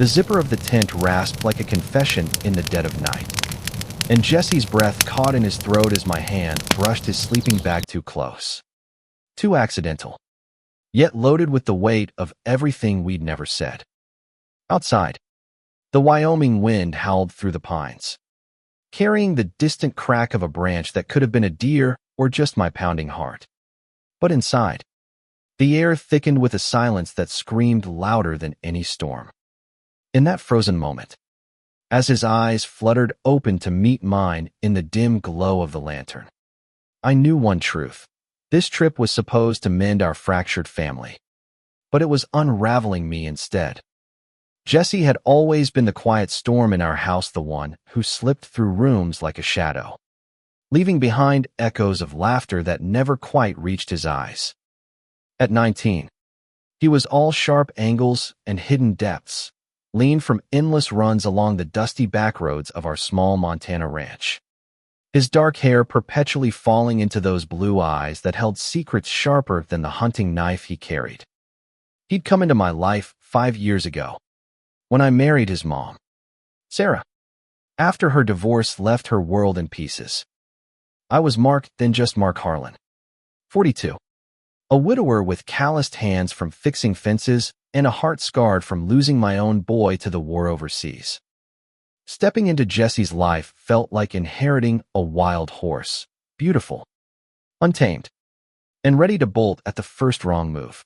The zipper of the tent rasped like a confession in the dead of night, and Jesse's breath caught in his throat as my hand brushed his sleeping bag too close. Too accidental, yet loaded with the weight of everything we'd never said. Outside, the Wyoming wind howled through the pines, carrying the distant crack of a branch that could have been a deer or just my pounding heart. But inside, the air thickened with a silence that screamed louder than any storm. In that frozen moment, as his eyes fluttered open to meet mine in the dim glow of the lantern, I knew one truth. This trip was supposed to mend our fractured family, but it was unraveling me instead. Jesse had always been the quiet storm in our house, the one who slipped through rooms like a shadow, leaving behind echoes of laughter that never quite reached his eyes. At 19, he was all sharp angles and hidden depths, lean from endless runs along the dusty backroads of our small Montana ranch. His dark hair perpetually falling into those blue eyes that held secrets sharper than the hunting knife he carried. He'd come into my life 5 years ago, when I married his mom, Sarah. After her divorce left her world in pieces. I was Mark, then just Mark Harlan, 42. A widower with calloused hands from fixing fences and a heart scarred from losing my own boy to the war overseas. Stepping into Jesse's life felt like inheriting a wild horse, beautiful, untamed, and ready to bolt at the first wrong move.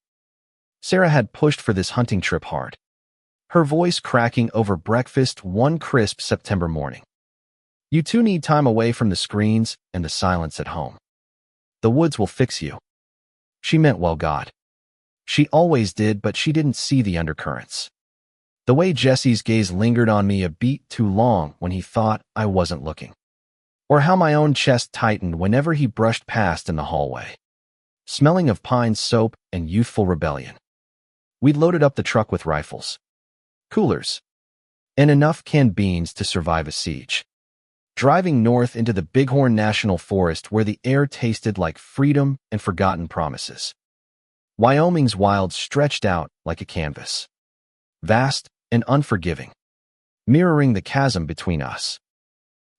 Sarah had pushed for this hunting trip hard, her voice cracking over breakfast one crisp September morning. You two need time away from the screens and the silence at home. The woods will fix you. She meant well, God. She always did, but she didn't see the undercurrents. The way Jesse's gaze lingered on me a beat too long when he thought I wasn't looking. Or how my own chest tightened whenever he brushed past in the hallway, smelling of pine soap and youthful rebellion. We'd loaded up the truck with rifles, coolers, and enough canned beans to survive a siege. Driving north into the Bighorn National Forest where the air tasted like freedom and forgotten promises. Wyoming's wilds stretched out like a canvas, vast and unforgiving, mirroring the chasm between us.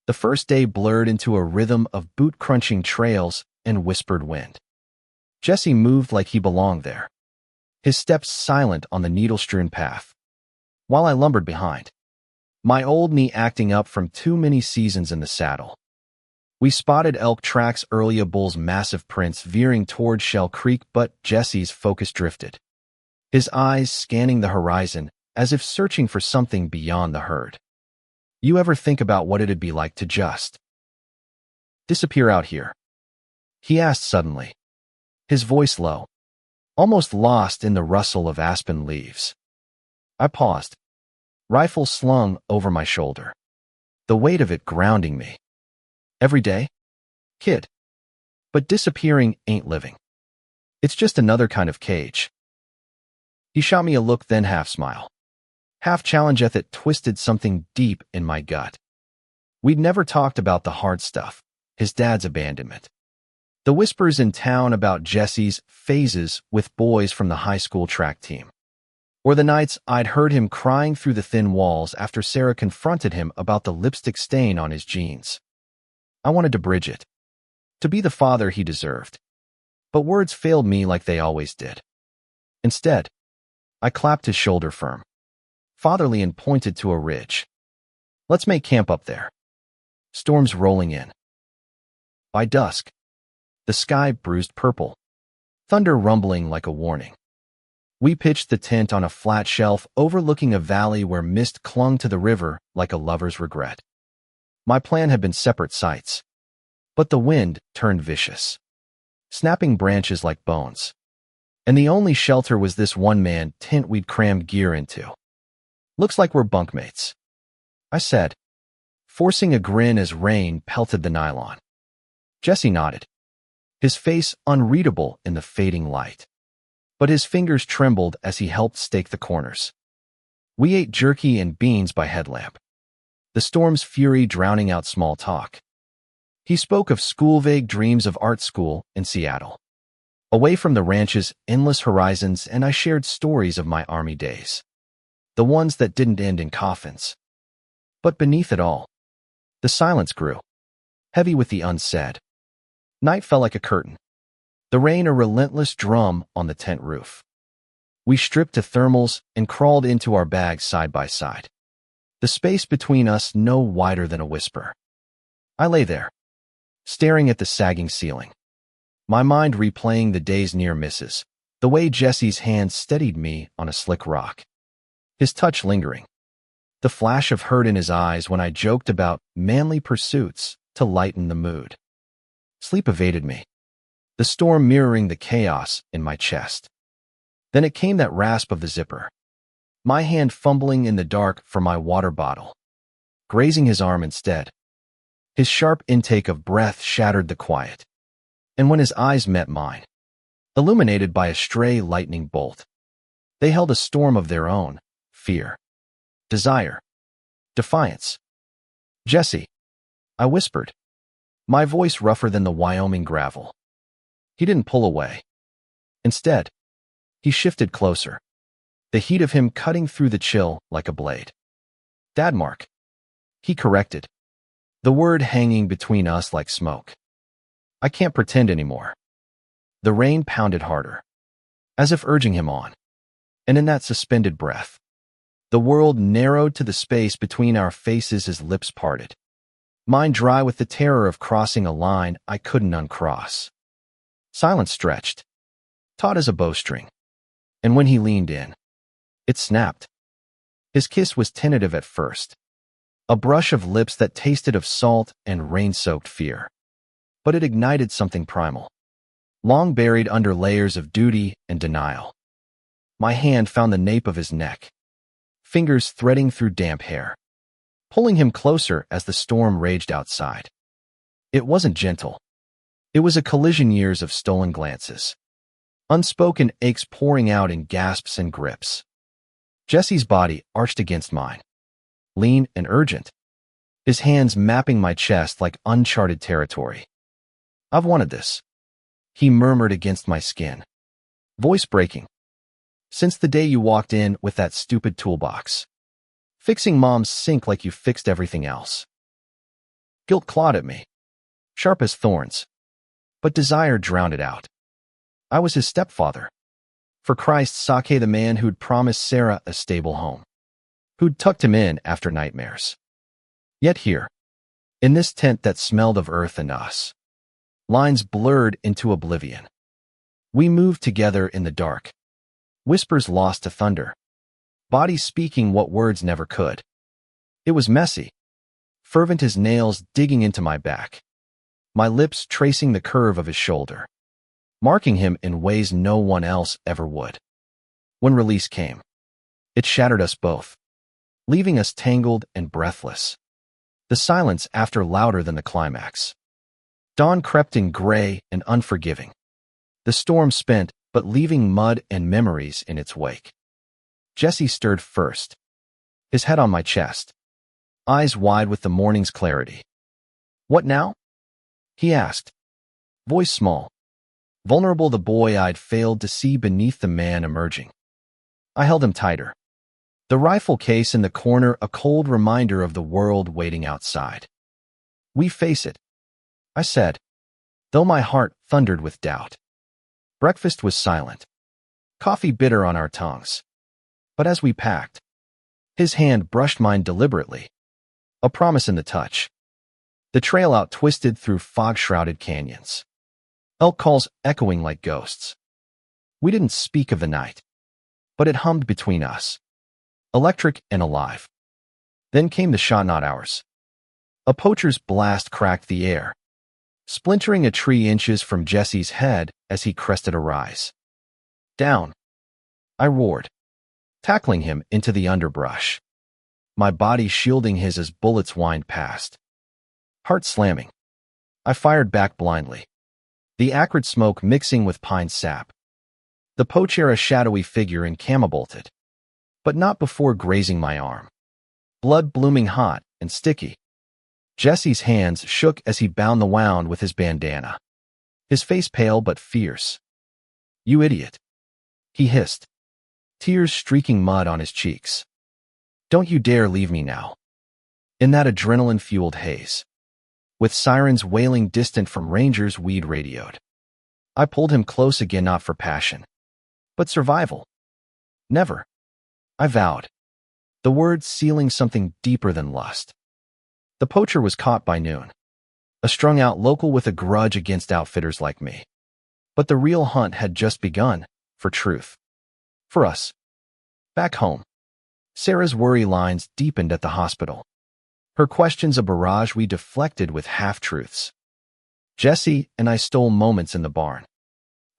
The first day blurred into a rhythm of boot-crunching trails and whispered wind. Jesse moved like he belonged there, his steps silent on the needle-strewn path, while I lumbered behind, my old knee acting up from too many seasons in the saddle. We spotted elk tracks early, a bull's massive prints veering toward Shell Creek, but Jesse's focus drifted, his eyes scanning the horizon as if searching for something beyond the herd. You ever think about what it'd be like to just disappear out here? He asked suddenly, his voice low, almost lost in the rustle of aspen leaves. I paused, rifle slung over my shoulder, the weight of it grounding me. Every day? Kid. But disappearing ain't living. It's just another kind of cage. He shot me a look, then half smile, half challenge that twisted something deep in my gut. We'd never talked about the hard stuff, his dad's abandonment, the whispers in town about Jesse's phases with boys from the high school track team, or the nights I'd heard him crying through the thin walls after Sarah confronted him about the lipstick stain on his jeans. I wanted to bridge it, to be the father he deserved, but words failed me like they always did. Instead, I clapped his shoulder firm, fatherly, and pointed to a ridge. Let's make camp up there. Storms rolling in. By dusk, the sky bruised purple, thunder rumbling like a warning. We pitched the tent on a flat shelf overlooking a valley where mist clung to the river like a lover's regret. My plan had been separate sites, but the wind turned vicious, snapping branches like bones. And the only shelter was this one-man tent we'd crammed gear into. Looks like we're bunkmates, I said, forcing a grin as rain pelted the nylon. Jesse nodded, his face unreadable in the fading light, but his fingers trembled as he helped stake the corners. We ate jerky and beans by headlamp, the storm's fury drowning out small talk. He spoke of school-vague dreams of art school in Seattle, away from the ranch's endless horizons, and I shared stories of my Army days. the ones that didn't end in coffins. But beneath it all, the silence grew, heavy with the unsaid. Night fell like a curtain, the rain a relentless drum on the tent roof. We stripped to thermals and crawled into our bags side by side, the space between us no wider than a whisper. I lay there, staring at the sagging ceiling, my mind replaying the day's near misses, the way Jesse's hand steadied me on a slick rock, his touch lingering, the flash of hurt in his eyes when I joked about manly pursuits to lighten the mood. Sleep evaded me, the storm mirroring the chaos in my chest. Then it came, that rasp of the zipper, my hand fumbling in the dark for my water bottle, grazing his arm instead. His sharp intake of breath shattered the quiet, and when his eyes met mine, illuminated by a stray lightning bolt, they held a storm of their own: fear, desire, defiance. "Jesse," I whispered, my voice rougher than the Wyoming gravel. He didn't pull away. Instead, he shifted closer, the heat of him cutting through the chill like a blade. "Dadmark," he corrected, the word hanging between us like smoke. "I can't pretend anymore." The rain pounded harder, as if urging him on, and in that suspended breath, the world narrowed to the space between our faces. His lips parted, mine dry with the terror of crossing a line I couldn't uncross. Silence stretched, taut as a bowstring, and when he leaned in, it snapped. His kiss was tentative at first, a brush of lips that tasted of salt and rain-soaked fear. But it ignited something primal, long buried under layers of duty and denial. My hand found the nape of his neck, fingers threading through damp hair, pulling him closer as the storm raged outside. It wasn't gentle. It was a collision, years of stolen glances, unspoken aches pouring out in gasps and grips. Jesse's body arched against mine, lean and urgent, his hands mapping my chest like uncharted territory. "I've wanted this," he murmured against my skin, voice breaking. "Since the day you walked in with that stupid toolbox, fixing Mom's sink like you fixed everything else." Guilt clawed at me, sharp as thorns, but desire drowned it out. I was his stepfather. For Christ's sake, the man who'd promised Sarah a stable home, who'd tucked him in after nightmares. Yet here, in this tent that smelled of earth and us, lines blurred into oblivion. We moved together in the dark, whispers lost to thunder, bodies speaking what words never could. It was messy, fervent as nails digging into my back, my lips tracing the curve of his shoulder, marking him in ways no one else ever would. When release came, it shattered us both, leaving us tangled and breathless. The silence after louder than the climax. Dawn crept in, gray and unforgiving. The storm spent, but leaving mud and memories in its wake. Jesse stirred first, his head on my chest, eyes wide with the morning's clarity. "What now?" he asked, voice small, vulnerable, the boy I'd failed to see beneath the man emerging. I held him tighter, the rifle case in the corner a cold reminder of the world waiting outside. "We face it," I said, though my heart thundered with doubt. Breakfast was silent, coffee bitter on our tongues. But as we packed, his hand brushed mine deliberately, a promise in the touch. The trail out twisted through fog-shrouded canyons, elk calls echoing like ghosts. We didn't speak of the night, but it hummed between us, electric and alive. Then came the shot, not ours. A poacher's blast cracked the air, splintering a tree inches from Jesse's head as he crested a rise. "Down!" I roared, tackling him into the underbrush, my body shielding his as bullets whined past. Heart slamming, I fired back blindly, the acrid smoke mixing with pine sap. The poacher a shadowy figure in camo bolted, but not before grazing my arm, blood blooming hot and sticky. Jesse's hands shook as he bound the wound with his bandana, his face pale but fierce. "You idiot," he hissed, tears streaking mud on his cheeks. Don't you dare leave me now. In that adrenaline-fueled haze, with sirens wailing distant from rangers we'd radioed, I pulled him close again, not for passion, but survival. Never, I vowed, the words sealing something deeper than lust. The poacher was caught by noon, a strung-out local with a grudge against outfitters like me. But the real hunt had just begun, for truth. For us. Back home, Sarah's worry lines deepened at the hospital. Her questions a barrage we deflected with half-truths. Jesse and I stole moments in the barn,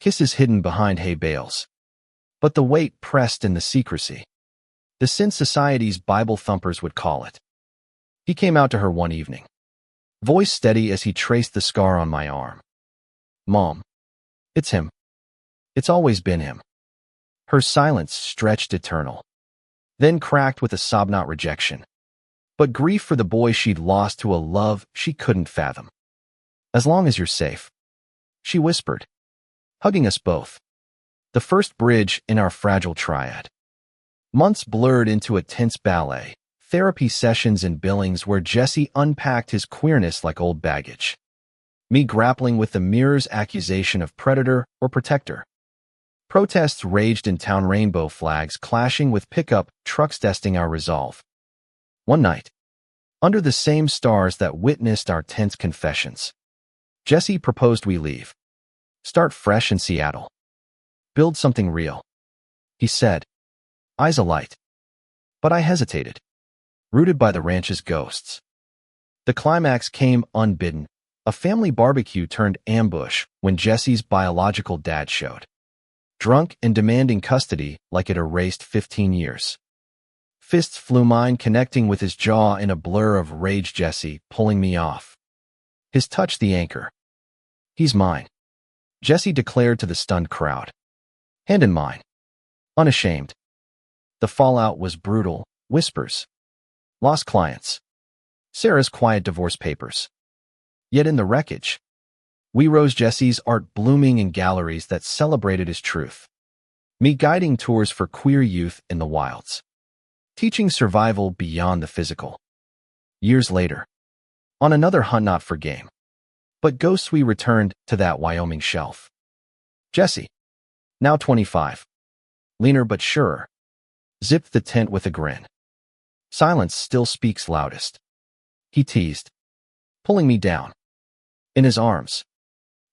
kisses hidden behind hay bales. But the weight pressed in the secrecy. The Sin Society's Bible thumpers would call it. He came out to her one evening, voice steady as he traced the scar on my arm. Mom, it's him. It's always been him. Her silence stretched eternal, then cracked with a sob, not rejection, but grief for the boy she'd lost to a love she couldn't fathom. As long as you're safe, she whispered, hugging us both. The first bridge in our fragile triad. Months blurred into a tense ballet, therapy sessions in Billings where Jesse unpacked his queerness like old baggage. Me grappling with the mirror's accusation of predator or protector. Protests raged in town, rainbow flags clashing with pickup trucks testing our resolve. One night, under the same stars that witnessed our tense confessions, Jesse proposed we leave. Start fresh in Seattle. Build something real. He said, eyes alight. But I hesitated, rooted by the ranch's ghosts. The climax came unbidden. A family barbecue turned ambush when Jesse's biological dad showed, drunk and demanding custody like it erased 15 years. Fists flew, mine connecting with his jaw in a blur of rage. Jesse pulling me off. His touch the anchor. He's mine, Jesse declared to the stunned crowd. Hand in mine. Unashamed. The fallout was brutal. Whispers. Lost clients. Sarah's quiet divorce papers. Yet in the wreckage, we rose, Jesse's art blooming in galleries that celebrated his truth. Me guiding tours for queer youth in the wilds, teaching survival beyond the physical. Years later, on another hunt, not for game, but ghosts, we returned to that Wyoming shelf. Jesse, now 25, leaner but surer, zipped the tent with a grin. Silence still speaks loudest. He teased, pulling me down. In his arms,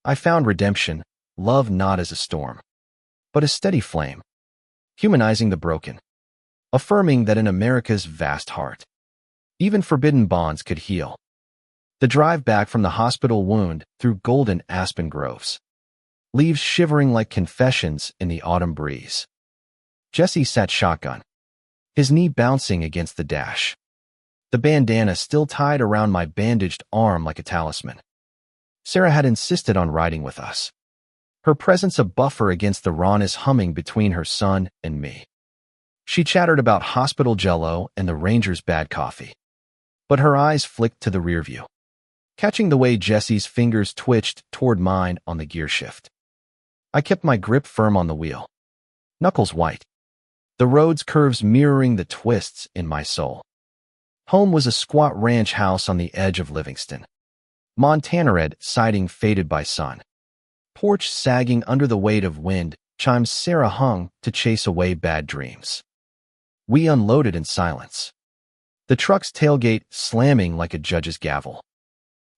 I found redemption, love not as a storm, but a steady flame, humanizing the broken, affirming that in America's vast heart, even forbidden bonds could heal. The drive back from the hospital wound through golden aspen groves, leaves shivering like confessions in the autumn breeze. Jesse sat shotgun, his knee bouncing against the dash, the bandana still tied around my bandaged arm like a talisman. Sarah had insisted on riding with us, her presence a buffer against the rawness humming between her son and me. She chattered about hospital jello and the Rangers' bad coffee, but her eyes flicked to the rear view, catching the way Jesse's fingers twitched toward mine on the gear shift. I kept my grip firm on the wheel, knuckles white, the road's curves mirroring the twists in my soul. Home was a squat ranch house on the edge of Livingston, Montana, red siding faded by sun. Porch sagging under the weight of wind, chimes Sarah hung to chase away bad dreams. We unloaded in silence, the truck's tailgate slamming like a judge's gavel.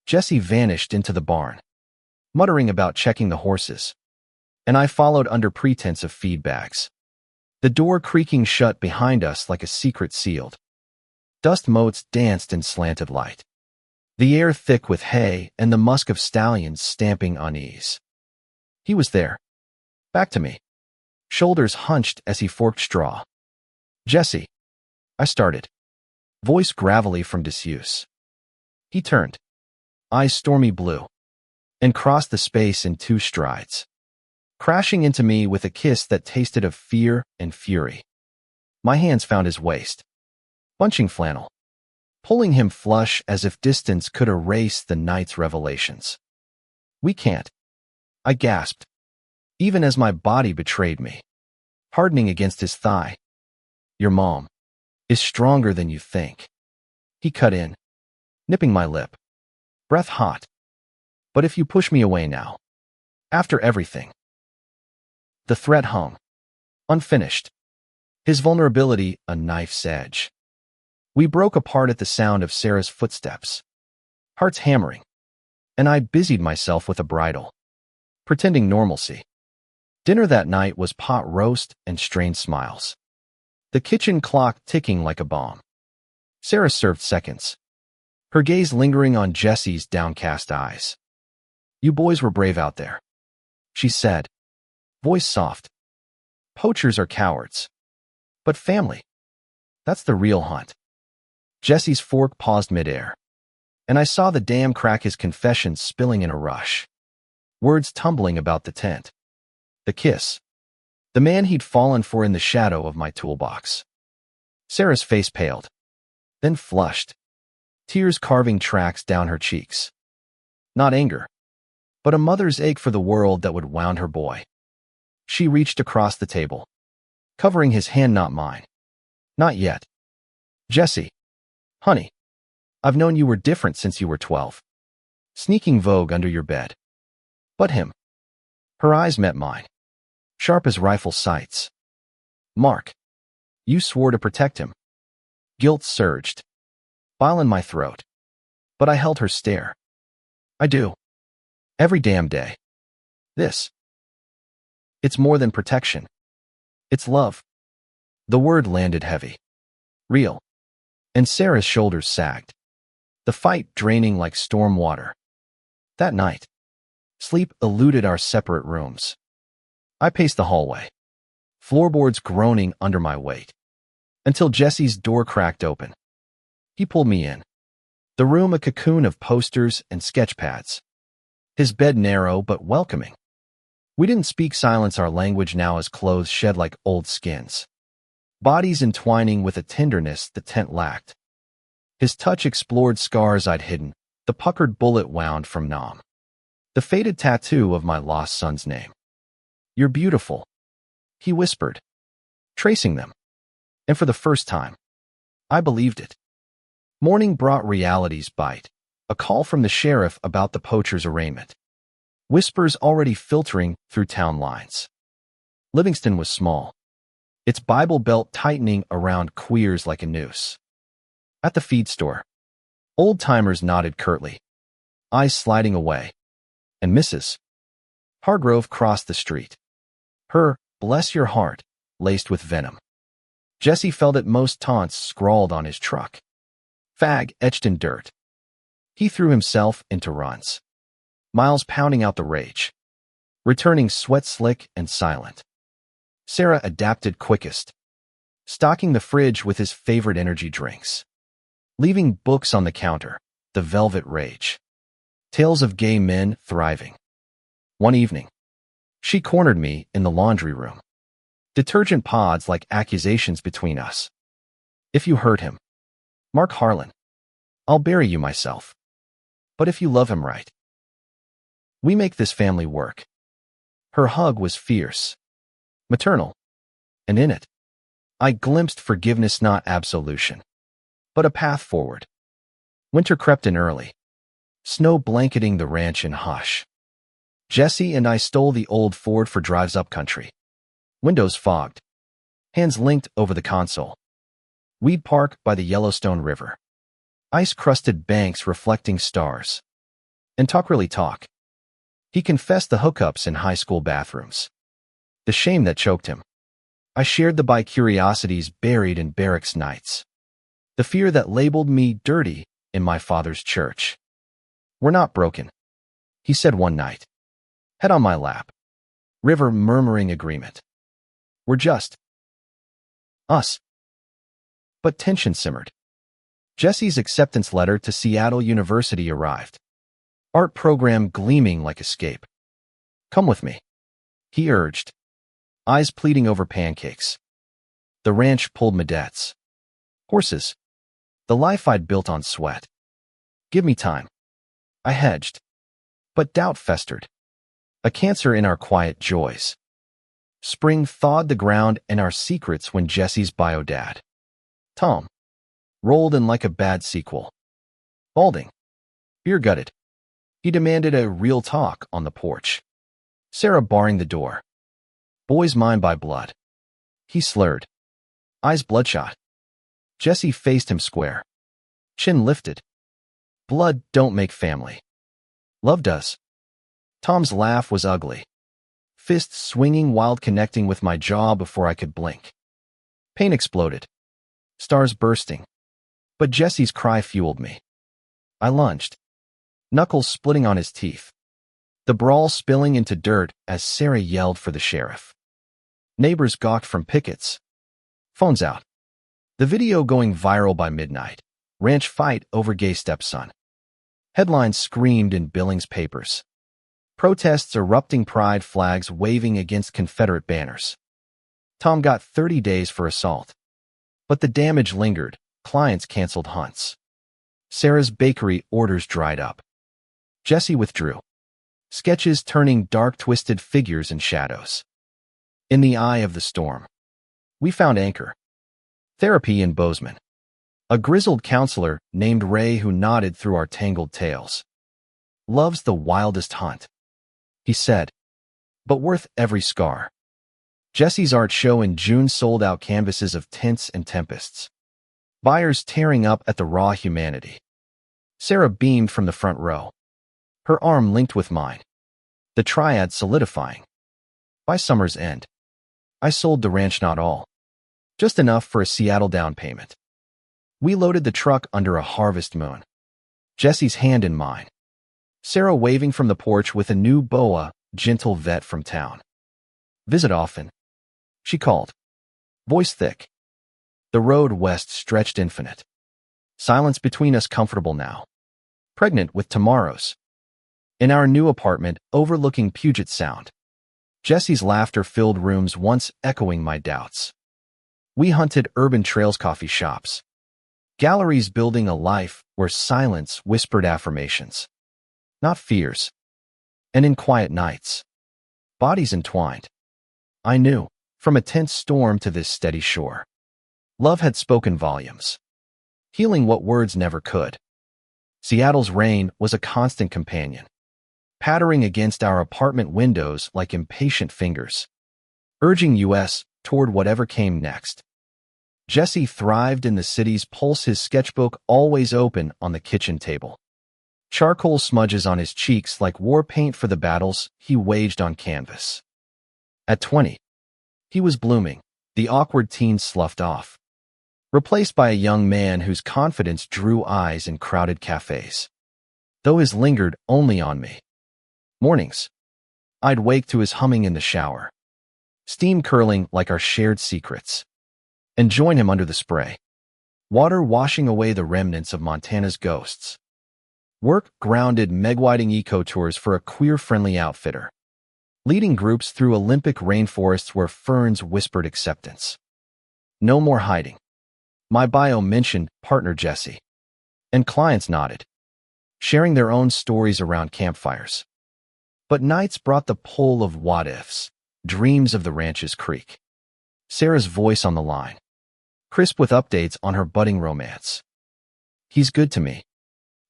Jesse vanished into the barn, muttering about checking the horses, and I followed under pretense of feed bags. The door creaking shut behind us like a secret sealed. Dust motes danced in slanted light, the air thick with hay and the musk of stallions stamping unease. He was there, back to me, shoulders hunched as he forked straw. Jesse, I started, voice gravelly from disuse. He turned, eyes stormy blue, and crossed the space in 2 strides, crashing into me with a kiss that tasted of fear and fury. My hands found his waist, bunching flannel, pulling him flush as if distance could erase the night's revelations. We can't, I gasped, even as my body betrayed me, hardening against his thigh. Your mom, is stronger than you think. He cut in, nipping my lip, breath hot. But if you push me away now, after everything. The threat hung, unfinished. His vulnerability a knife's edge. We broke apart at the sound of Sarah's footsteps, hearts hammering, and I busied myself with a bridle, pretending normalcy. Dinner that night was pot roast and strained smiles. The kitchen clock ticking like a bomb. Sarah served seconds, her gaze lingering on Jesse's downcast eyes. "You boys were brave out there," she said, voice soft. "Poachers are cowards. But family, that's the real hunt." Jesse's fork paused midair, and I saw the dam crack, his confession spilling in a rush. Words tumbling about the tent. The kiss. The man he'd fallen for in the shadow of my toolbox. Sarah's face paled, then flushed, tears carving tracks down her cheeks. Not anger, but a mother's ache for the world that would wound her boy. She reached across the table, covering his hand, not mine. "Not yet. Jesse, honey, I've known you were different since you were 12. Sneaking vogue under your bed. But him." Her eyes met mine, sharp as rifle sights. "Mark, you swore to protect him." Guilt surged, bile in my throat. But I held her stare. "I do. Every damn day. This. It's more than protection. It's love." The word landed heavy, real, and Sarah's shoulders sagged, the fight draining like storm water. That night, sleep eluded our separate rooms. I paced the hallway, floorboards groaning under my weight, until Jesse's door cracked open. He pulled me in, the room a cocoon of posters and sketch pads, his bed narrow but welcoming. We didn't speak silence, our language now as clothes shed like old skins, bodies entwining with a tenderness the tent lacked. His touch explored scars I'd hidden, the puckered bullet wound from Nam, the faded tattoo of my lost son's name. "You're beautiful," he whispered, tracing them. And for the first time, I believed it. Morning brought reality's bite, a call from the sheriff about the poacher's arraignment. Whispers already filtering through town lines. Livingston was small, its Bible belt tightening around queers like a noose. At the feed store, old-timers nodded curtly, eyes sliding away, and Mrs. Hargrove crossed the street, her "bless your heart" laced with venom. Jesse felt it most, taunts scrawled on his truck, fag etched in dirt. He threw himself into runs, miles pounding out the rage, returning sweat slick and silent. Sarah adapted quickest, stocking the fridge with his favorite energy drinks, leaving books on the counter, the velvet rage, tales of gay men thriving. One evening, she cornered me in the laundry room, detergent pods like accusations between us. "If you hurt him, Mark Harlan, I'll bury you myself. But if you love him right, we make this family work." Her hug was fierce, maternal, and in it, I glimpsed forgiveness, not absolution, but a path forward. Winter crept in early, snow blanketing the ranch in hush. Jesse and I stole the old Ford for drives up country. Windows fogged, hands linked over the console. We'd park by the Yellowstone River, ice-crusted banks reflecting stars, and talk. He confessed the hookups in high school bathrooms, the shame that choked him. I shared the bi-curiosities buried in barracks nights, the fear that labeled me dirty in my father's church. "We're not broken," he said one night, head on my lap, river murmuring agreement. "We're just us." But tension simmered. Jesse's acceptance letter to Seattle University arrived, art program gleaming like escape. "Come with me," he urged, eyes pleading over pancakes. The ranch pulled Medets, horses, the life I'd built on sweat. "Give me time." I hedged, but doubt festered, a cancer in our quiet joys. Spring thawed the ground and our secrets when Jesse's bio dad Tom rolled in like a bad sequel. Balding. Beer-gutted. He demanded a real talk on the porch. Sarah barring the door. Boy's mine by blood. He slurred. Eyes bloodshot. Jesse faced him square. Chin lifted. Blood don't make family. Love does. Tom's laugh was ugly. Fist swinging while connecting with my jaw before I could blink. Pain exploded. Stars bursting. But Jesse's cry fueled me. I lunged. Knuckles splitting on his teeth. The brawl spilling into dirt as Sarah yelled for the sheriff. Neighbors gawked from pickets. Phones out. The video going viral by midnight. Ranch fight over gay stepson. Headlines screamed in Billings papers. Protests erupting, pride flags waving against Confederate banners. Tom got 30 days for assault. But the damage lingered. Clients canceled hunts. Sarah's bakery orders dried up. Jesse withdrew. Sketches turning dark, twisted figures and shadows. In the eye of the storm, we found anchor. Therapy in Bozeman. A grizzled counselor named Ray who nodded through our tangled tales. Loves the wildest hunt, he said, but worth every scar. Jesse's art show in June sold out canvases of tints and tempests. Buyers tearing up at the raw humanity. Sarah beamed from the front row. Her arm linked with mine. The triad solidifying. By summer's end, I sold the ranch, not all. Just enough for a Seattle down payment. We loaded the truck under a harvest moon. Jesse's hand in mine. Sarah waving from the porch with a new boa, gentle vet from town. Visit often, she called. Voice thick. The road west stretched infinite. Silence between us comfortable now. Pregnant with tomorrows. In our new apartment overlooking Puget Sound. Jesse's laughter filled rooms once echoing my doubts. We hunted urban trails, coffee shops. Galleries building a life where silence whispered affirmations. Not fears. And in quiet nights. Bodies entwined. I knew, from a tense storm to this steady shore. Love had spoken volumes. Healing what words never could. Seattle's rain was a constant companion. Pattering against our apartment windows like impatient fingers. Urging us toward whatever came next. Jesse thrived in the city's pulse, his sketchbook always open on the kitchen table. Charcoal smudges on his cheeks like war paint for the battles he waged on canvas. At 20, he was blooming, the awkward teen sloughed off. Replaced by a young man whose confidence drew eyes in crowded cafes. Though his lingered only on me. Mornings, I'd wake to his humming in the shower. Steam curling like our shared secrets. And join him under the spray. Water washing away the remnants of Montana's ghosts. Work grounded meg-whiting eco-tours for a queer-friendly outfitter. Leading groups through Olympic rainforests where ferns whispered acceptance. No more hiding. My bio mentioned partner Jesse. And clients nodded. Sharing their own stories around campfires. But nights brought the pull of what-ifs, dreams of the ranch's creek. Sarah's voice on the line. Crisp with updates on her budding romance. He's good to me.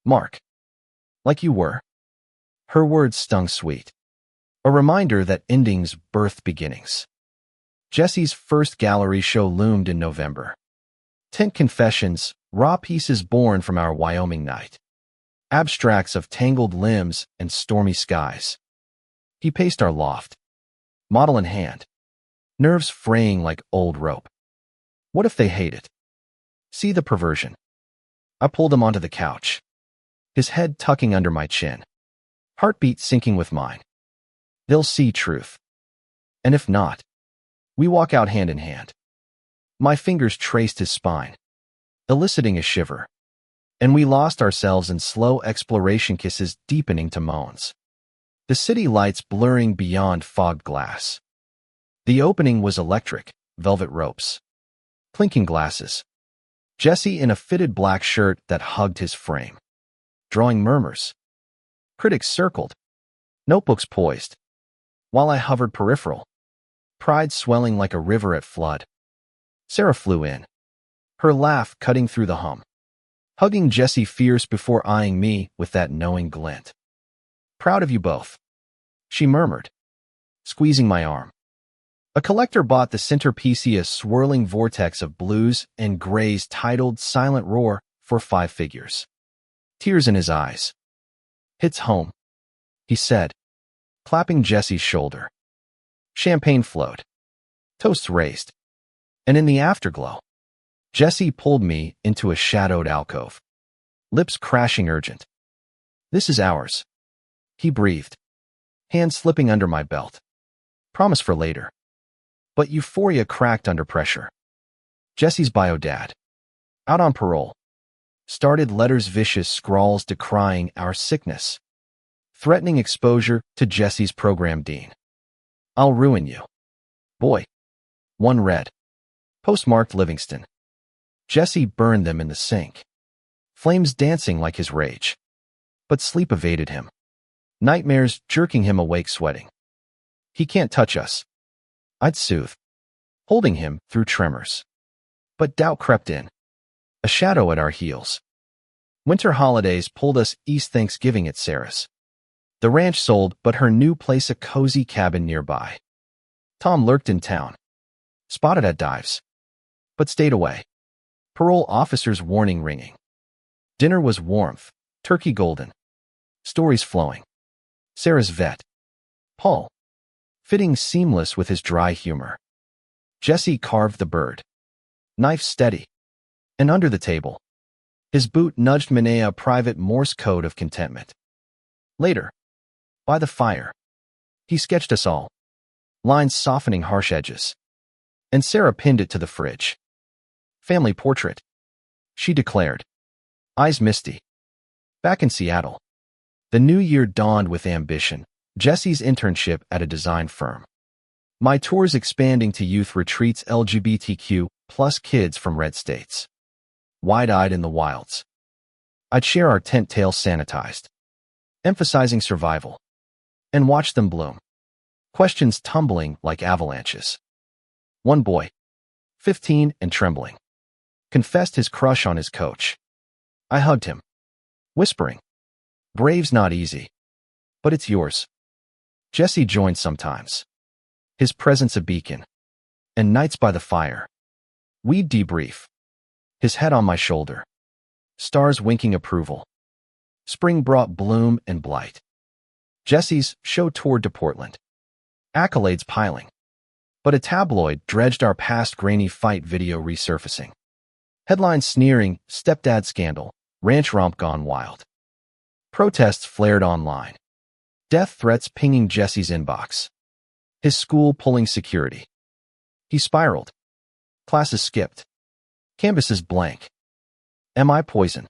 Mark. Like you were. Her words stung sweet. A reminder that endings birth beginnings. Jesse's first gallery show loomed in November. Tent confessions, raw pieces born from our Wyoming night. Abstracts of tangled limbs and stormy skies. He paced our loft. Model in hand. Nerves fraying like old rope. What if they hate it? See the perversion. I pulled him onto the couch. His head tucking under my chin. Heartbeat syncing with mine. They'll see truth. And if not, we walk out hand in hand. My fingers traced his spine, eliciting a shiver. And we lost ourselves in slow exploration, kisses deepening to moans. The city lights blurring beyond fogged glass. The opening was electric, velvet ropes. Clinking glasses. Jesse in a fitted black shirt that hugged his frame. Drawing murmurs. Critics circled. Notebooks poised. While I hovered peripheral. Pride swelling like a river at flood. Sarah flew in. her laugh cutting through the hum. Hugging Jessie fierce before eyeing me with that knowing glint. "Proud of you both," she murmured, squeezing my arm. A collector bought the centerpiece, a swirling vortex of blues and grays titled Silent Roar, for 5 figures. Tears in his eyes. "Hits home," he said, clapping Jessie's shoulder. Champagne flowed. Toasts raised. And in the afterglow, Jessie pulled me into a shadowed alcove. Lips crashing urgent. "This is ours," he breathed, hand slipping under my belt. "Promise for later." But euphoria cracked under pressure. Jessie's bio dad, out on parole, started letters, vicious scrawls decrying our sickness, threatening exposure to Jessie's program dean. "I'll ruin you, boy." One read, postmarked Livingston. Jessie burned them in the sink, flames dancing like his rage. But sleep evaded him, nightmares jerking him awake, sweating. "He can't touch us," I'd soothe, holding him through tremors. But doubt crept in, a shadow at our heels. Winter holidays pulled us east, Thanksgiving at Sarah's. The ranch sold, but her new place a cozy cabin nearby. Tom lurked in town, spotted at dives, but stayed away. Parole officer's warning ringing. Dinner was warmth, turkey golden, stories flowing. Sarah's vet, Paul, fitting seamless with his dry humor. Jessie carved the bird, knife steady, and under the table, his boot nudged Minea, a private Morse code of contentment. Later, by the fire, he sketched us all, lines softening harsh edges. And Sarah pinned it to the fridge. "Family portrait," she declared, eyes misty. Back in Seattle, the new year dawned with ambition. Jessie's internship at a design firm. My tours expanding to youth retreats, LGBTQ plus kids from red states. Wide-eyed in the wilds. I'd share our tent tales sanitized, emphasizing survival, and watch them bloom. Questions tumbling like avalanches. One boy, 15 and trembling, confessed his crush on his coach. I hugged him, whispering, "Brave's not easy, but it's yours." Jessie joined sometimes, his presence a beacon, and nights by the fire. We'd debrief, his head on my shoulder, stars winking approval. Spring brought bloom and blight. Jessie's show toured to Portland, accolades piling. But a tabloid dredged our past, grainy fight video resurfacing. Headlines sneering, "Stepdad scandal, ranch romp gone wild." Protests flared online. Death threats pinging Jessie's inbox. His school pulling security. He spiraled. Classes skipped. Canvases blank. "Am I poison?"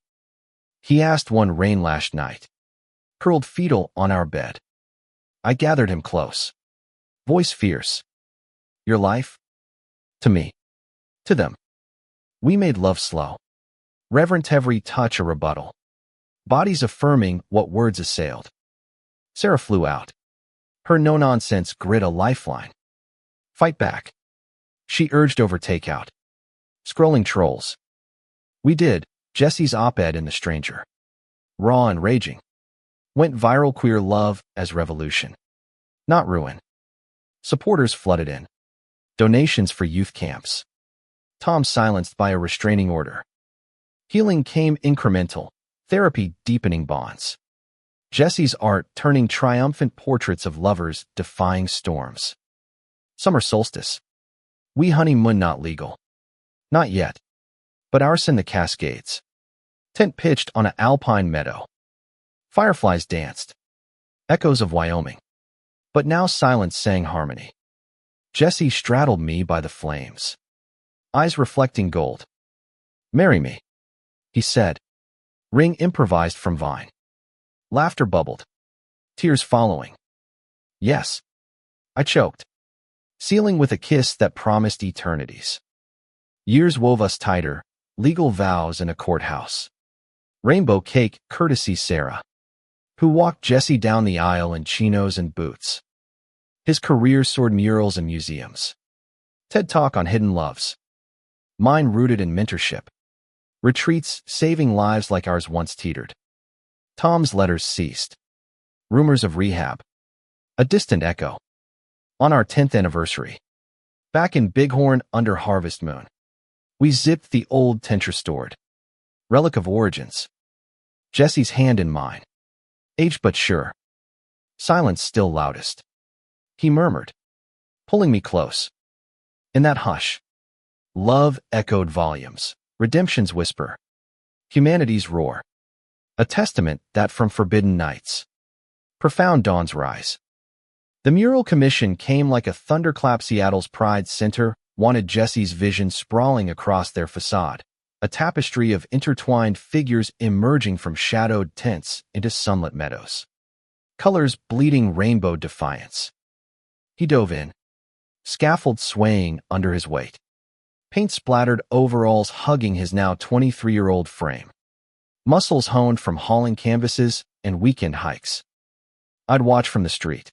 he asked one rain-lashed night. Curled fetal on our bed. I gathered him close. Voice fierce. "Your life?" To me. To them. We made love slow. Reverent, every touch a rebuttal. Bodies affirming what words assailed. Sarah flew out. Her no-nonsense grit a lifeline. "Fight back," she urged over takeout. Scrolling trolls. We did. Jessie's op-ed in The Stranger, raw and raging, went viral. Queer love as revolution, not ruin. Supporters flooded in. Donations for youth camps. Tom silenced by a restraining order. Healing came incremental, therapy deepening bonds. Jessie's art turning triumphant portraits of lovers defying storms. Summer solstice. We honeymoon, not legal. Not yet. But ours in the Cascades. Tent pitched on an alpine meadow. Fireflies danced. Echoes of Wyoming. But now silence sang harmony. Jessie straddled me by the flames, eyes reflecting gold. "Marry me," he said. Ring improvised from vine. Laughter bubbled. Tears following. "Yes," I choked, sealing with a kiss that promised eternities. Years wove us tighter, legal vows in a courthouse. Rainbow cake, courtesy Sarah, who walked Jessie down the aisle in chinos and boots. His career soared, murals and museums. TED Talk on hidden loves. mine rooted in mentorship. Retreats saving lives like ours once teetered. Tom's letters ceased. Rumors of rehab. A distant echo. On our 10th anniversary. Back in Bighorn under harvest moon. We zipped the old tincture stored. Relic of origins. Jesse's hand in mine. Aged but sure. Silence still loudest. He murmured, pulling me close. In that hush, love echoed volumes, redemption's whisper, humanity's roar, a testament that from forbidden nights, profound dawns rise. The mural commission came like a thunderclap. Seattle's Pride Center wanted Jesse's vision sprawling across their facade, a tapestry of intertwined figures emerging from shadowed tents into sunlit meadows. Colors bleeding rainbow defiance. He dove in, scaffold swaying under his weight. Paint-splattered overalls hugging his now 23-year-old frame. Muscles honed from hauling canvases and weekend hikes. I'd watch from the street.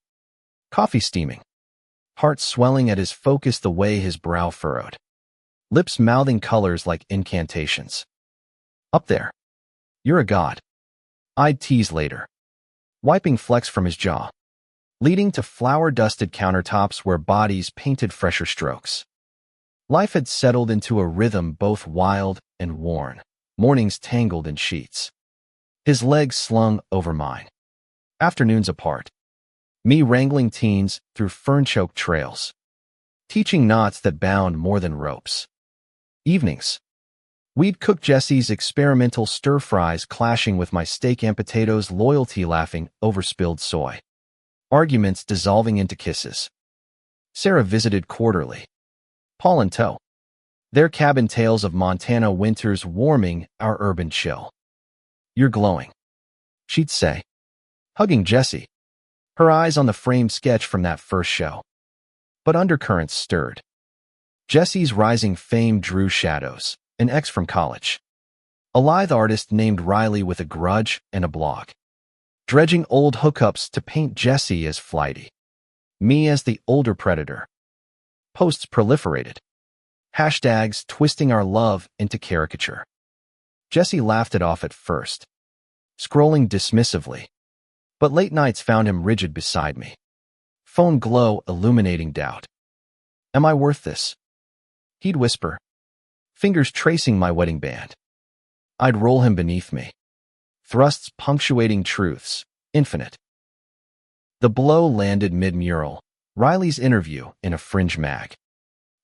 Coffee steaming. Heart swelling at his focus the way his brow furrowed. Lips mouthing colors like incantations. Up there. You're a god. I'd tease later. Wiping flecks from his jaw. Leading to flour-dusted countertops where bodies painted fresher strokes. Life had settled into a rhythm both wild and worn, mornings tangled in sheets. His legs slung over mine. Afternoons apart. Me wrangling teens through fern-choked trails. Teaching knots that bound more than ropes. Evenings. We'd cook Jesse's experimental stir-fries clashing with my steak and potatoes, loyalty laughing over spilled soy. Arguments dissolving into kisses. Sarah visited quarterly. Paul in tow. Their cabin tales of Montana winters warming our urban chill. You're glowing, she'd say, hugging Jesse, her eyes on the framed sketch from that first show. But undercurrents stirred. Jesse's rising fame drew shadows, an ex from college. A lithe artist named Riley with a grudge and a blog. Dredging old hookups to paint Jesse as flighty. Me as the older predator. Posts proliferated. Hashtags twisting our love into caricature. Jesse laughed it off at first, scrolling dismissively. But late nights found him rigid beside me. Phone glow illuminating doubt. Am I worth this? He'd whisper, fingers tracing my wedding band. I'd roll him beneath me. Thrusts punctuating truths, infinite. The blow landed mid-mural, Riley's interview in a fringe mag.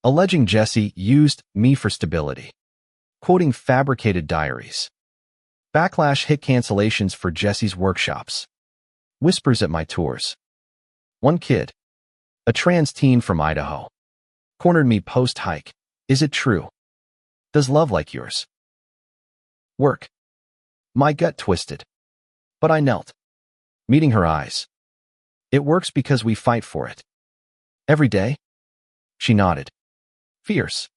Alleging Jesse used me for stability. Quoting fabricated diaries. Backlash hit cancellations for Jesse's workshops. Whispers at my tours. One kid, a trans teen from Idaho, cornered me post-hike. Is it true? Does love like yours work? My gut twisted. But I knelt, meeting her eyes. It works because we fight for it. Every day? She nodded. Fierce.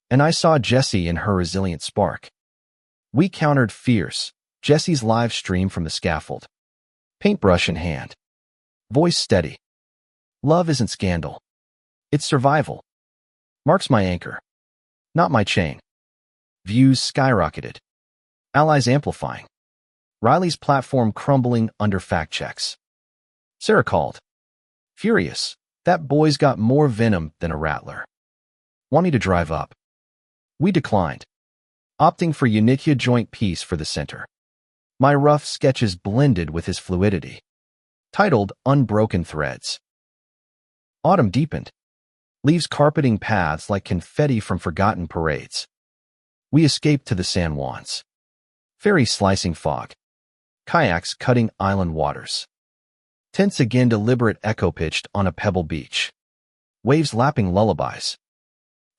And I saw Jesse in her resilient spark. We countered fierce, Jesse's live stream from the scaffold. Paintbrush in hand. Voice steady. Love isn't scandal. It's survival. Mark's my anchor. Not my chain. Views skyrocketed. Allies amplifying. Riley's platform crumbling under fact checks. Sarah called. Furious. That boy's got more venom than a rattler. Wanting to drive up. We declined. Opting for Unikia joint piece for the center. My rough sketches blended with his fluidity. Titled Unbroken Threads. Autumn deepened. Leaves carpeting paths like confetti from forgotten parades. We escaped to the San Juans. Ferry slicing fog. Kayaks cutting island waters. Tents again deliberate echo-pitched on a pebble beach. Waves lapping lullabies.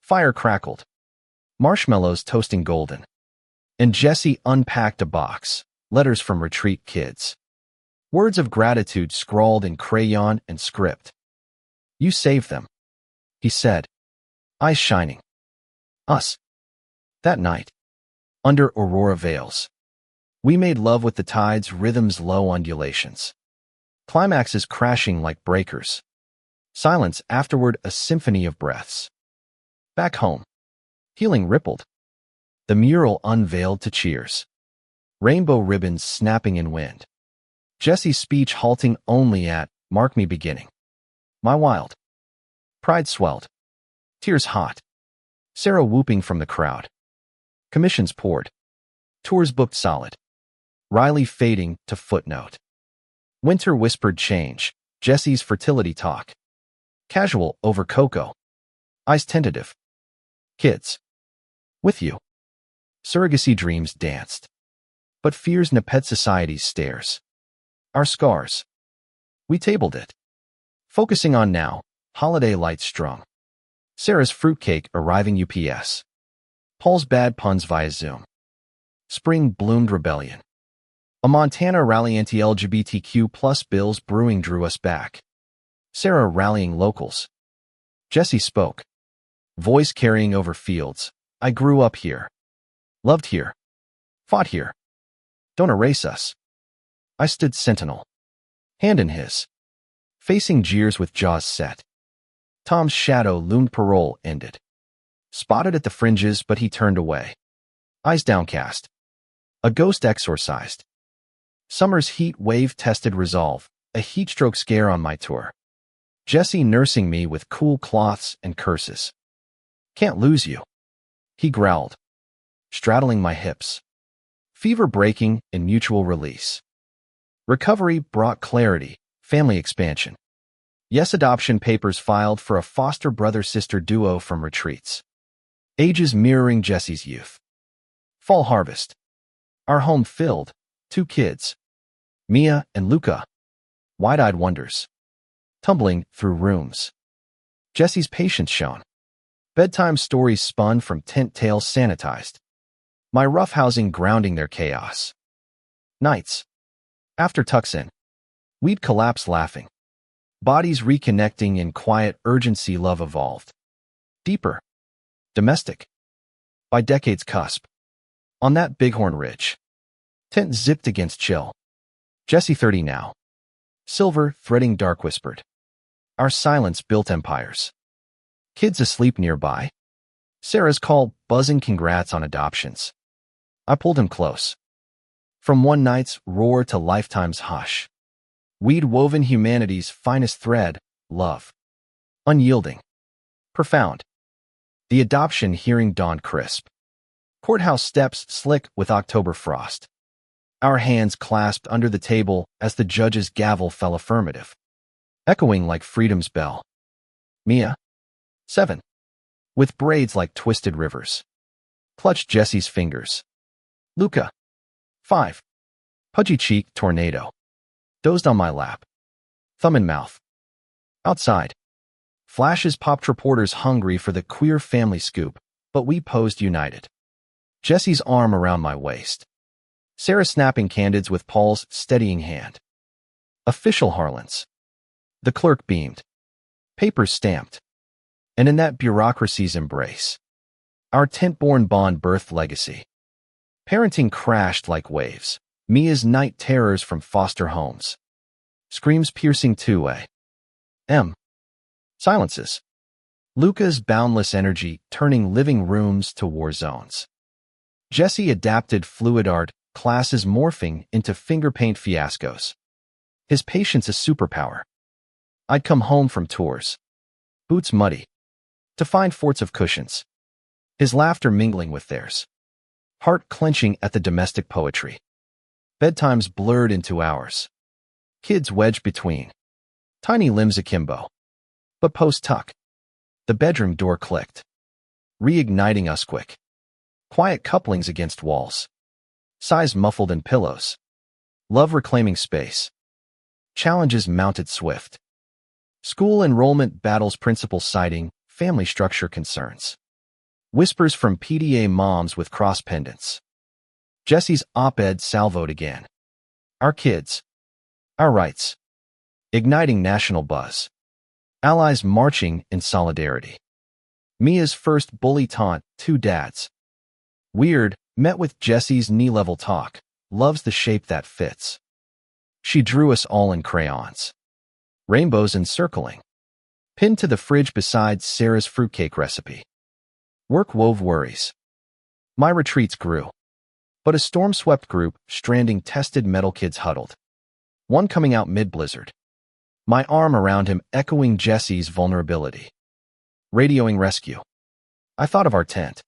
Fire crackled. Marshmallows toasting golden. And Jesse unpacked a box. Letters from retreat kids. Words of gratitude scrawled in crayon and script. You saved them, he said, eyes shining. Us. That night, under aurora veils, we made love with the tide's rhythm's low undulations. Climaxes crashing like breakers. Silence afterward a symphony of breaths. Back home, Healing rippled. The mural unveiled to cheers. Rainbow ribbons snapping in wind. Jesse's speech halting only at, "Mark me beginning." My wild pride swelled. Tears hot. Sarah whooping from the crowd. Commissions poured. Tours booked solid. Riley fading to footnote. Winter whispered change. Jesse's fertility talk. Casual over cocoa. Eyes tentative. Kids. With you. Surrogacy dreams danced. But fears Nepet society's stares. Our scars. We tabled it. Focusing on now, holiday lights strung. Sarah's fruitcake arriving UPS. Paul's bad puns via Zoom. Spring bloomed rebellion. A Montana rally anti-LGBTQ plus bills brewing drew us back. Sarah rallying locals. Jesse spoke. Voice carrying over fields. I grew up here. Loved here. Fought here. Don't erase us. I stood sentinel. Hand in his. Facing jeers with jaws set. Tom's shadow loomed. Parole ended. Spotted at the fringes, but he turned away. Eyes downcast. A ghost exorcised. Summer's heat wave tested resolve. A heatstroke scare on my tour. Jesse nursing me with cool cloths and curses. Can't lose you. He growled. Straddling my hips. Fever breaking in mutual release. Recovery brought clarity, family expansion. Yes, adoption papers filed for a foster brother-sister duo from retreats. Ages mirroring Jesse's youth. Fall harvest. Our home filled. 2 kids. Mia and Luca. Wide-eyed wonders. Tumbling through rooms. Jesse's patience shone. Bedtime stories spun from tent tales sanitized. My roughhousing grounding their chaos. Nights. After tucks in. We'd collapse laughing. Bodies reconnecting in quiet urgency. Love evolved. Deeper. Domestic. By decade's cusp. On that bighorn ridge. Tent zipped against chill. Jesse 30 now. Silver threading dark whispered. Our silence built empires. Kids asleep nearby. Sarah's call buzzing congrats on adoptions. I pulled him close. From one night's roar to lifetime's hush. We'd woven humanity's finest thread, love. Unyielding. Profound. The adoption hearing dawned crisp. Courthouse steps slick with October frost. Our hands clasped under the table as the judge's gavel fell affirmative. Echoing like freedom's bell. Mia. 7. With braids like twisted rivers. Clutched Jesse's fingers. Luca. 5. Pudgy cheek tornado. Dozed on my lap. Thumb in mouth. Outside. Flashes popped, reporters hungry for the queer family scoop, but we posed united. Jesse's arm around my waist. Sarah snapping candids with Paul's steadying hand. Official Harlan's. The clerk beamed. Papers stamped. And in that bureaucracy's embrace, our tent-born bond birthed legacy. Parenting crashed like waves. Mia's night terrors from foster homes. Screams piercing 2A. M. Silences. Luca's boundless energy turning living rooms to war zones. Jesse adapted fluid art, classes morphing into finger paint fiascos. His patience a superpower. I'd come home from tours. Boots muddy. To find forts of cushions. His laughter mingling with theirs. Heart clenching at the domestic poetry. Bedtimes blurred into hours. Kids wedged between. Tiny limbs akimbo. But post-tuck. The bedroom door clicked. Reigniting us quick. Quiet couplings against walls. Sighs muffled in pillows. Love reclaiming space. Challenges mounted swift. School enrollment battles, principal citing family structure concerns. Whispers from PTA moms with cross pendants. Jesse's op-ed salvoed again. Our kids. Our rights. Igniting national buzz. Allies marching in solidarity. Mia's first bully taunt, 2 dads. Weird, met with Jesse's knee-level talk. Loves the shape that fits. She drew us all in crayons. Rainbows encircling. Pinned to the fridge beside Sarah's fruitcake recipe. Work wove worries. My retreats grew. But a storm-swept group, stranding tested metal kids huddled. One coming out mid-blizzard. My arm around him echoing Jesse's vulnerability. Radioing rescue. I thought of our tent.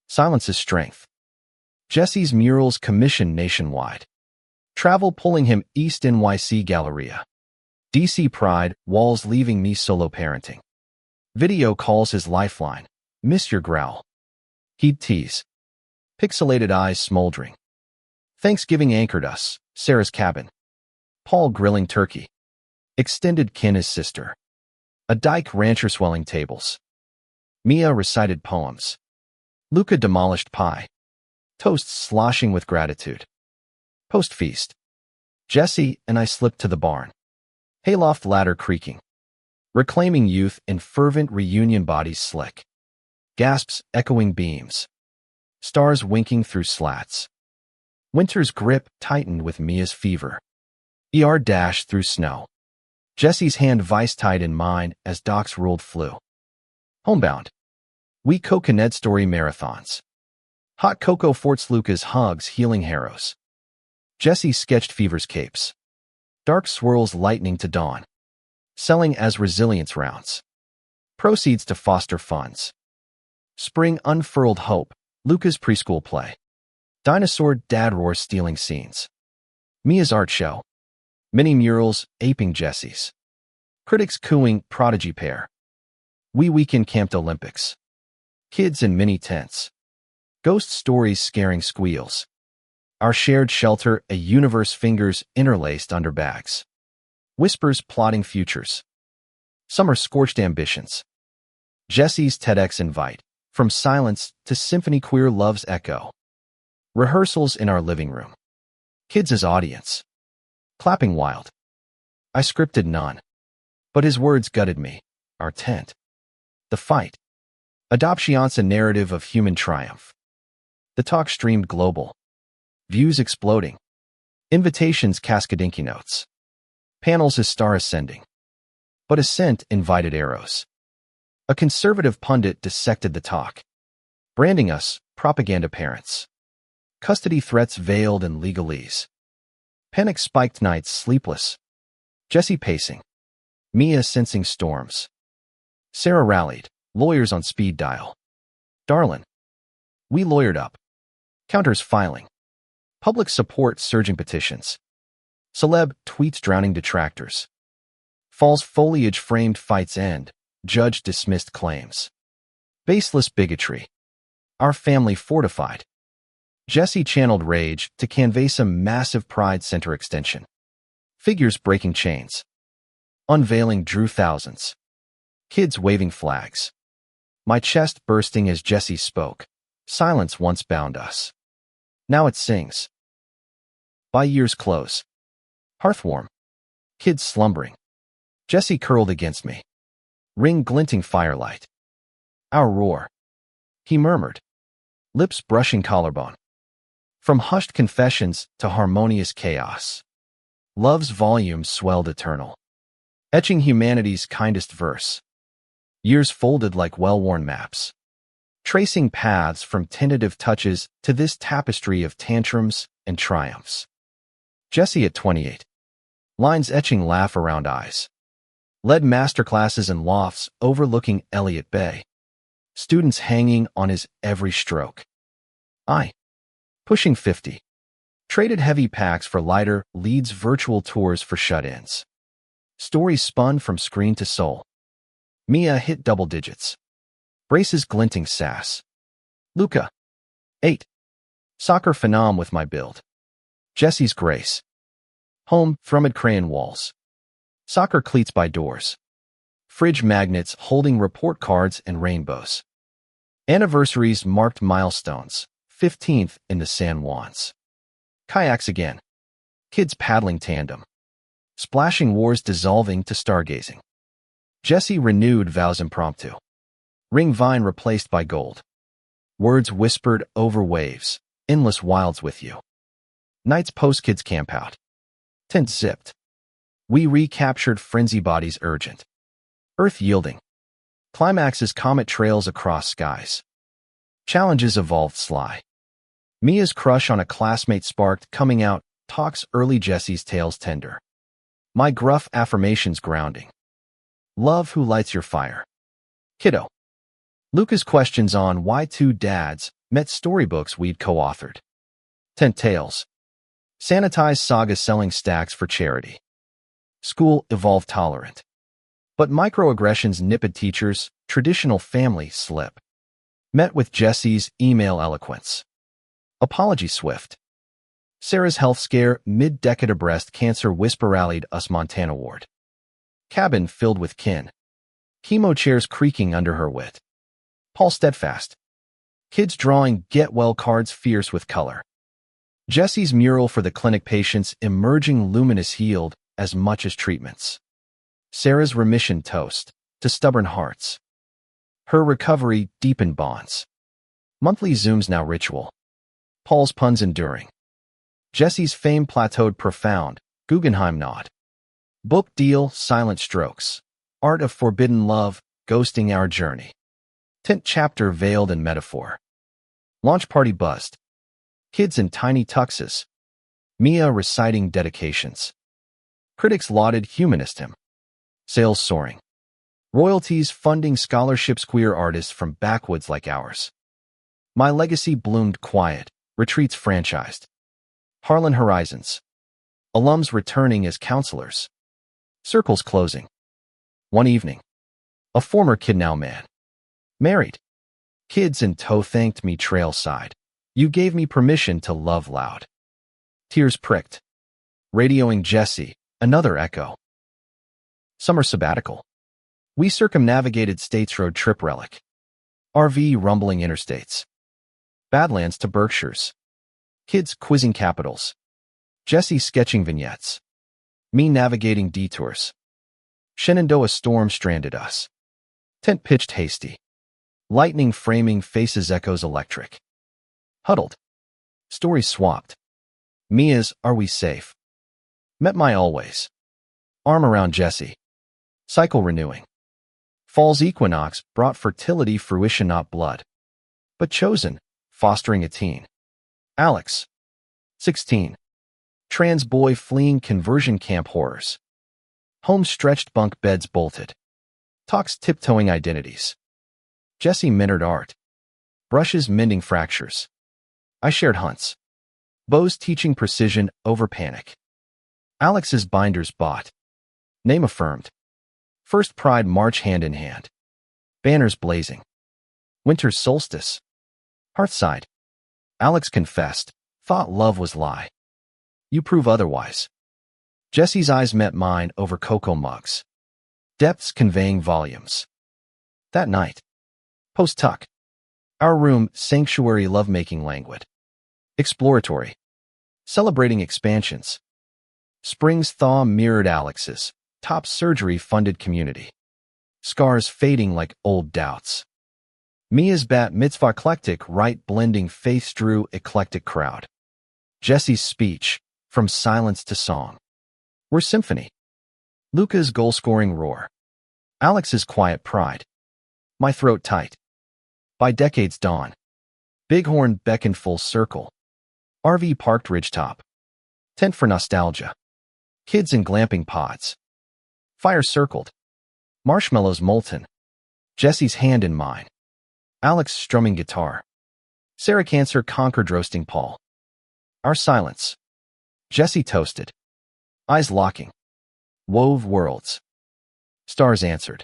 Silence's strength. Jesse's murals commissioned nationwide. Travel pulling him East NYC Galleria. DC Pride, walls leaving me solo parenting. Video calls his lifeline. Miss your growl. He'd tease. Pixelated eyes smoldering. Thanksgiving anchored us. Sarah's cabin. Paul grilling turkey. Extended kin as sister. A dyke rancher swelling tables. Mia recited poems. Luca demolished pie. Toasts sloshing with gratitude. Post-feast. Jesse and I slipped to the barn. Hayloft ladder creaking. Reclaiming youth in fervent reunion bodies slick. Gasps echoing beams. Stars winking through slats. Winter's grip tightened with Mia's fever. ER dashed through snow. Jesse's hand vice-tied in mine as Doc's ruled flu. Homebound. We co-connect story marathons. Hot cocoa forts Luca's hugs healing harrows. Jesse sketched fever's capes. Dark swirls lightning to dawn. Selling as resilience rounds. Proceeds to foster funds. Spring unfurled hope. Luca's preschool play. Dinosaur dad roar stealing scenes. Mia's art show. Mini murals aping Jesse's. Critics cooing prodigy pair. We weekend camped Olympics. Kids in mini tents. Ghost stories scaring squeals. Our shared shelter, a universe fingers interlaced under bags. Whispers plotting futures. Summer scorched ambitions. Jesse's TEDx invite. From silence to symphony queer love's echo. Rehearsals in our living room. Kids as audience. Clapping wild. I scripted none. But his words gutted me. Our tent. The fight. Adoption's a narrative of human triumph. The talk streamed global. Views exploding. Invitations cascadinky notes. Panels as star ascending. But ascent invited arrows. A conservative pundit dissected the talk. Branding us, propaganda parents. Custody threats veiled in legalese. Panic spiked nights sleepless. Jesse pacing. Mia sensing storms. Sarah rallied, lawyers on speed dial. Darlin'. We lawyered up. Counters filing. Public support surging petitions. Celeb tweets drowning detractors. Falls foliage framed fights end. Judge dismissed claims. Baseless bigotry. Our family fortified. Jesse channeled rage to canvass a massive pride center extension. Figures breaking chains. Unveiling drew thousands. Kids waving flags. My chest bursting as Jesse spoke. Silence once bound us. Now it sings. By year's close. Hearth warm. Kids slumbering. Jesse curled against me. Ring glinting firelight. Our roar. He murmured. Lips brushing collarbone. From hushed confessions to harmonious chaos. Love's volume swelled eternal. Etching humanity's kindest verse. Years folded like well-worn maps. Tracing paths from tentative touches to this tapestry of tantrums and triumphs. Jesse at 28. Lines etching laugh around eyes. Led masterclasses in lofts overlooking Elliott Bay. Students hanging on his every stroke. I. Pushing 50. Traded heavy packs for lighter, leads virtual tours for shut-ins. Stories spun from screen to soul. Mia hit double digits. Braces glinting sass. Luca. 8. Soccer phenom with my build. Jesse's grace. Home, thrummed crayon walls. Soccer cleats by doors. Fridge magnets holding report cards and rainbows. Anniversaries marked milestones. 15th in the San Juans. Kayaks again. Kids paddling tandem. Splashing wars dissolving to stargazing. Jesse renewed vows impromptu. Ring vine replaced by gold. Words whispered over waves. Endless wilds with you. Nights post kids camp out. Tent zipped. We recaptured frenzy bodies urgent. Earth yielding. Climaxes comet trails across skies. Challenges evolved sly. Mia's crush on a classmate sparked coming out, talks early Jesse's tales tender. My gruff affirmations grounding. Love who lights your fire. Kiddo. Luca's questions on why two dads met storybooks we'd co-authored. Tent Tales. Sanitized saga selling stacks for charity. School evolved tolerant. But microaggressions nipped teachers, traditional family slip. Met with Jesse's email eloquence. Apology swift. Sarah's health scare mid-decade of breast cancer whisper rallied us Montana ward. Cabin filled with kin. Chemo chairs creaking under her wit. Paul steadfast. Kids drawing get-well cards fierce with color. Jesse's mural for the clinic patients emerging luminous healed as much as treatments. Sarah's remission toast to stubborn hearts. Her recovery deepened bonds. Monthly Zooms now ritual. Paul's puns enduring. Jesse's fame plateaued profound, Guggenheim nod. Book deal, silent strokes. Art of forbidden love, ghosting our journey. Tent chapter veiled in metaphor. Launch party buzzed. Kids in tiny tuxes. Mia reciting dedications. Critics lauded humanist him. Sales soaring. Royalties funding scholarships queer artists from backwoods like ours. My legacy bloomed quiet, retreats franchised. Harlan Horizons. Alums returning as counselors. Circles closing. One evening. A former kid now man. Married. Kids in tow thanked me trailside. You gave me permission to love loud. Tears pricked. Radioing Jesse, another echo. Summer sabbatical. We circumnavigated states road trip relic. RV rumbling interstates. Badlands to Berkshires. Kids quizzing capitals. Jesse sketching vignettes. Me navigating detours. Shenandoah storm stranded us. Tent pitched hasty. Lightning framing faces echoes electric. Huddled. Stories swapped. Mia's Are We Safe? Met my always. Arm around Jesse. Cycle renewing. Fall's equinox brought fertility fruition not blood. But chosen, fostering a teen. Alex. 16. Trans boy fleeing conversion camp horrors. Home stretched bunk beds bolted. Talks tiptoeing identities. Jesse minnered art. Brushes mending fractures. I shared hunts. Bows teaching precision over panic. Alex's binders bought. Name affirmed. First pride march hand in hand. Banners blazing. Winter's solstice. Hearthside. Alex confessed. Thought love was lie. You prove otherwise. Jesse's eyes met mine over cocoa mugs. Depths conveying volumes. That night. Post-tuck. Our room, sanctuary lovemaking languid. Exploratory. Celebrating expansions. Spring's thaw mirrored Alex's. Top surgery funded community. Scars fading like old doubts. Mia's bat mitzvah eclectic right blending faiths drew eclectic crowd. Jesse's speech, from silence to song. We're symphony. Luca's goal-scoring roar. Alex's quiet pride. My throat tight. By decade's dawn. Bighorn beckoned full circle. RV parked ridgetop. Tent for nostalgia. Kids in glamping pods. Fire circled. Marshmallows molten. Jesse's hand in mine. Alex strumming guitar. Sarah Cancer conquered roasting Paul. Our silence. Jesse toasted. Eyes locking. Wove worlds. Stars answered.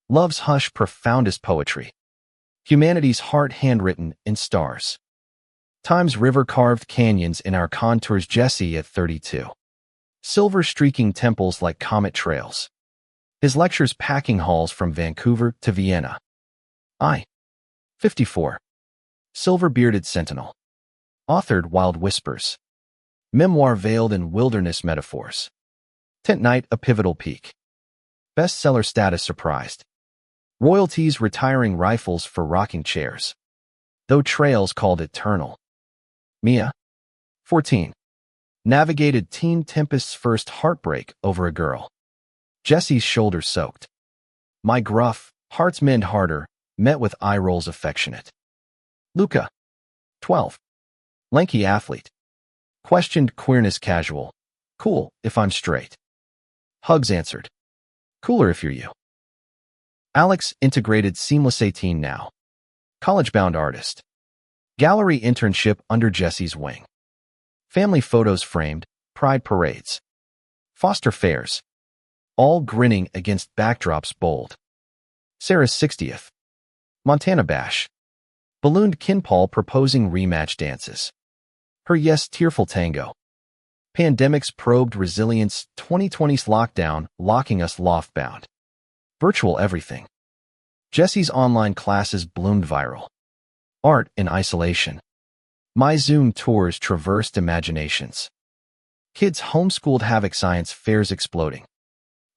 Love's hush profoundest poetry. Humanity's heart handwritten in stars. Time's river carved canyons in our contours. Jesse at 32. Silver streaking temples like comet trails. His lectures packing halls from Vancouver to Vienna. I. 54. Silver-bearded sentinel. Authored Wild Whispers. Memoir veiled in wilderness metaphors. Tent night a pivotal peak. Bestseller status surprised. Royalties retiring rifles for rocking chairs. Though trails called eternal. Mia. 14. Navigated teen tempest's first heartbreak over a girl. Jesse's shoulders soaked. My gruff, hearts mend harder, met with eye rolls affectionate. Luca, 12. Lanky athlete. Questioned queerness casual. Cool, if I'm straight. Hugs answered. Cooler if you're you. Alex integrated seamless 18 now. College-bound artist. Gallery internship under Jesse's wing. Family photos framed, pride parades. Foster fairs. All grinning against backdrops bold. Sarah's 60th. Montana bash. Ballooned kinpaul proposing rematch dances. Her yes tearful tango. Pandemic's probed resilience, 2020's lockdown locking us loft-bound. Virtual everything. Jesse's online classes bloomed viral. Art in isolation. My Zoom tours traversed imaginations. Kids homeschooled havoc science fairs exploding.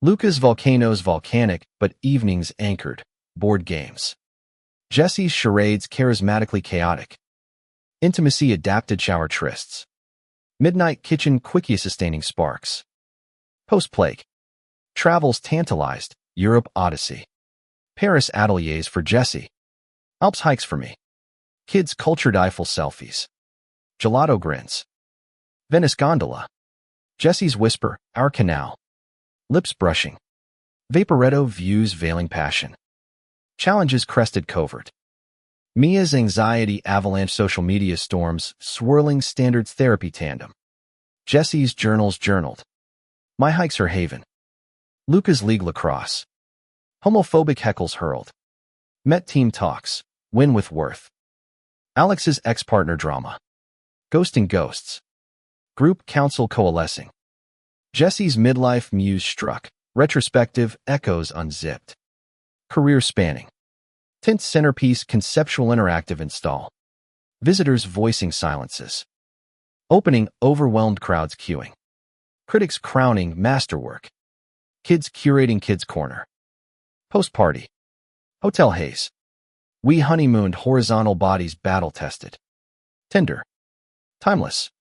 Luca's volcanoes volcanic, but evenings anchored. Board games. Jesse's charades charismatically chaotic. Intimacy adapted shower trysts. Midnight kitchen quickie sustaining sparks. Post-plague. Travels tantalized. Europe odyssey. Paris ateliers for Jesse. Alps hikes for me. Kids cultured Eiffel selfies. Gelato grins. Venice gondola. Jesse's whisper, our canal. Lips brushing. Vaporetto views veiling passion. Challenges crested covert. Mia's anxiety avalanche social media storms, swirling standards therapy tandem. Jesse's journals journaled. My hikes are haven. Luca's league lacrosse. Homophobic heckles hurled. Met team talks. Win with worth. Alex's ex-partner drama. Ghosting ghosts. Group council coalescing. Jesse's midlife muse struck. Retrospective echoes unzipped. Career spanning. Tint centerpiece conceptual interactive install. Visitors voicing silences. Opening overwhelmed crowds queuing. Critics crowning masterwork. Kids curating kids corner. Post-party. Hotel haze. We honeymooned horizontal bodies battle tested. Tinder. Timeless.